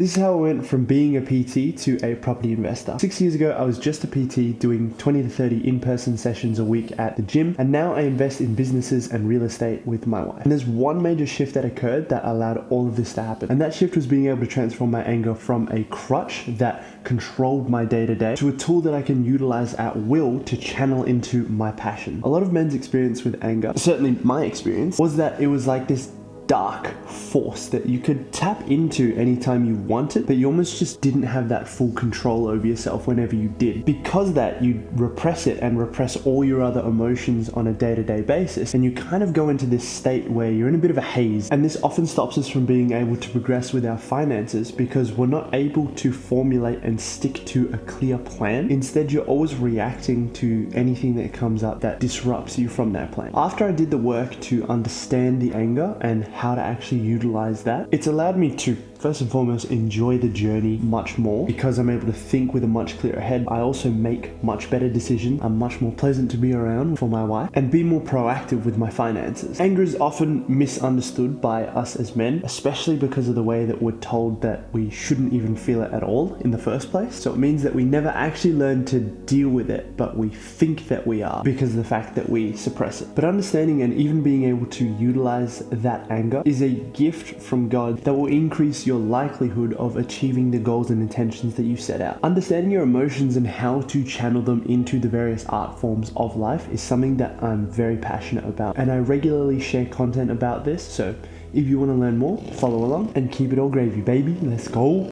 This is how I went from being a PT to a property investor. 6 years ago, I was just a PT doing 20 to 30 in-person sessions a week at the gym, and now I invest in businesses and real estate with my wife. And there's one major shift that occurred that allowed all of this to happen. And that shift was being able to transform my anger from a crutch that controlled my day-to-day to a tool that I can utilize at will to channel into my passion. A lot of men's experience with anger, certainly my experience, was that it was like this dark force that you could tap into anytime you wanted, but you almost just didn't have that full control over yourself whenever you did. Because of that, you repress it and repress all your other emotions on a day-to-day basis, and you kind of go into this state where you're in a bit of a haze. And this often stops us from being able to progress with our finances because we're not able to formulate and stick to a clear plan. Instead, you're always reacting to anything that comes up that disrupts you from that plan. After I did the work to understand the anger and how to actually utilize that, it's allowed me to first and foremost enjoy the journey much more because I'm able to think with a much clearer head. I also make much better decisions. I'm much more pleasant to be around for my wife and be more proactive with my finances. Anger is often misunderstood by us as men, especially because of the way that we're told that we shouldn't even feel it at all in the first place. So it means that we never actually learn to deal with it, but we think that we are because of the fact that we suppress it. But understanding and even being able to utilize that anger is a gift from God that will increase your likelihood of achieving the goals and intentions that you set out. Understanding your emotions and how to channel them into the various art forms of life is something that I'm very passionate about, and I regularly share content about this. So if you want to learn more, follow along and keep it all gravy, baby. Let's go.